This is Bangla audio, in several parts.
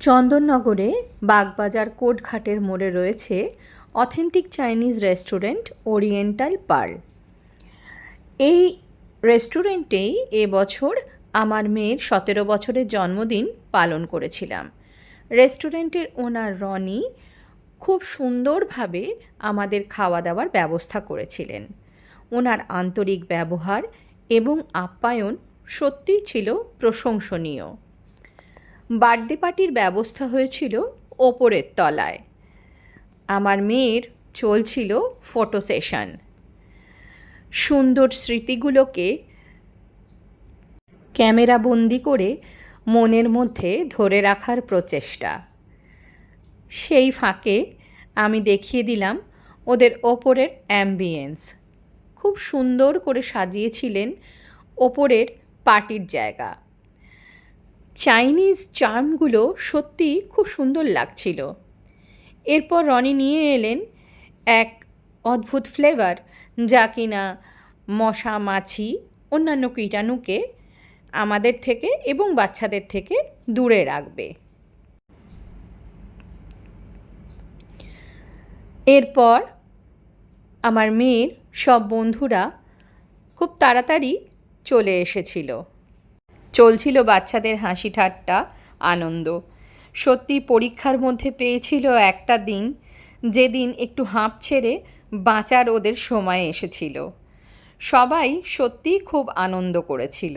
চন্দননগরে বাগবাজার কোটঘাটের মোড়ে রয়েছে authentic Chinese restaurant oriental pearl. এই রেস্টুরেন্টেই এবছর আমার মেয়ের 17 বছরের জন্মদিন পালন করেছিলাম। রেস্টুরেন্টের ওনার রনি খুব সুন্দরভাবে আমাদের খাওয়া দাওয়ার ব্যবস্থা করেছিলেন। ওনার আন্তরিক ব্যবহার এবং আপ্যায়ন সত্যিই ছিল প্রশংসনীয়। বার্থডে পার্টির ব্যবস্থা হয়েছিল ওপরের তলায়। আমার মেয়ের চলছিল ফটো সেশন। সুন্দর স্মৃতিগুলোকে ক্যামেরা বন্দি করে মনের মধ্যে ধরে রাখার প্রচেষ্টা। সেই ফাঁকে আমি দেখিয়ে দিলাম ওদের ওপরের অ্যাম্বিয়েন্স। খুব সুন্দর করে সাজিয়েছিলেন ওপরের পার্টির জায়গা। চাইনিজ চার্মগুলো সত্যি খুব সুন্দর লাগছিল। এরপর রনি নিয়ে এলেন এক অদ্ভুত ফ্লেভার, যা কিনা মশা মাছি অন্যান্য কীটাণুকে আমাদের থেকে এবং বাচ্চাদের থেকে দূরে রাখবে। এরপর আমার মেয়ের সব বন্ধুরা খুব তাড়াতাড়ি চলে এসেছিল। চলছিল বাচ্চাদের হাসি ঠাট্টা, আনন্দ। সত্যি পরীক্ষার মধ্যে পেয়েছিল একটা দিন, যেদিন একটু হাঁপ ছেড়ে বাঁচার ওদের সময় এসেছিল। সবাই সত্যিই খুব আনন্দ করেছিল।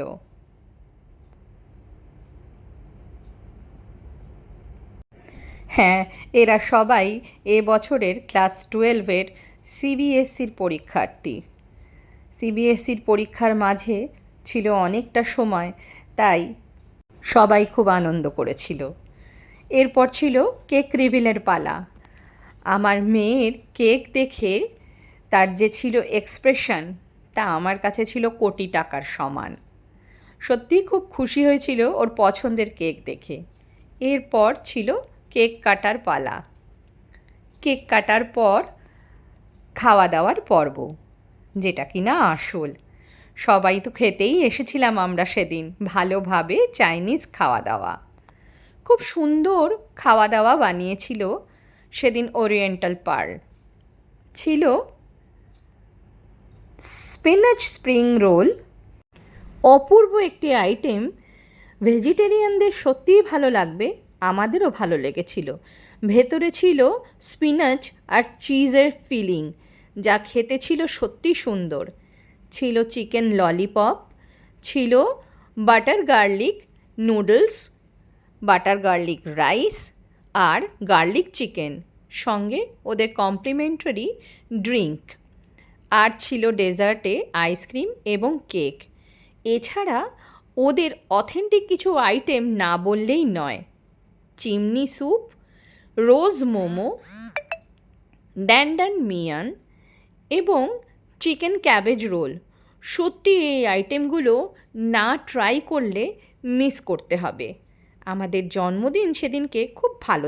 হ্যাঁ, এরা সবাই এবছরের ক্লাস 12-এর সিবিএসসির পরীক্ষার্থী। সিবিএসসির পরীক্ষার মাঝে ছিল অনেকটা সময়, তাই সবাই খুব আনন্দ করেছিল। এরপর ছিল কেক রিভিলের পালা। আমার মেয়ের কেক দেখে তার যে ছিল এক্সপ্রেশন, তা আমার কাছে ছিল কোটি টাকার সমান। সত্যিই খুব খুশি হয়েছিল ওর পছন্দের কেক দেখে। এরপর ছিল কেক কাটার পালা। কেক কাটার পর খাওয়া দাওয়ার পর্ব, যেটা কিনা আসল। সবাই তো খেতেই এসেছিলাম আমরা সেদিন, ভালোভাবে চাইনিজ খাওয়া দাওয়া। খুব সুন্দর খাওয়া দাওয়া বানিয়েছিল সেদিন ওরিয়েন্টাল পার্ল। ছিল স্পিনাচ স্প্রিং রোল, অপূর্ব একটি আইটেম। ভেজিটেরিয়ানদের সত্যিই ভালো লাগবে, আমাদেরও ভালো লেগেছিল। ভেতরে ছিল স্পিনাচ আর চিজের ফিলিং, যা খেতে ছিল সত্যি সুন্দর। ছিল চিকেন ললিপপ, ছিল butter garlic noodles, butter garlic rice আর গার্লিক চিকেন, সঙ্গে ওদের কমপ্লিমেন্টারি ড্রিঙ্ক। আর ছিল ডেজার্টে আইসক্রিম এবং কেক। এছাড়া ওদের অথেন্টিক কিছু আইটেম না বললেই নয়। চিমনি স্যুপ, রোজ মোমো, ড্যান্ডান মিয়ান এবং চিকেন ক্যাবেজ রোল। সত্যি এই আইটেমগুলো না ট্রাই করলে মিস করতে হবে। আমাদের জন্মদিন সেদিনকে খুব ভালো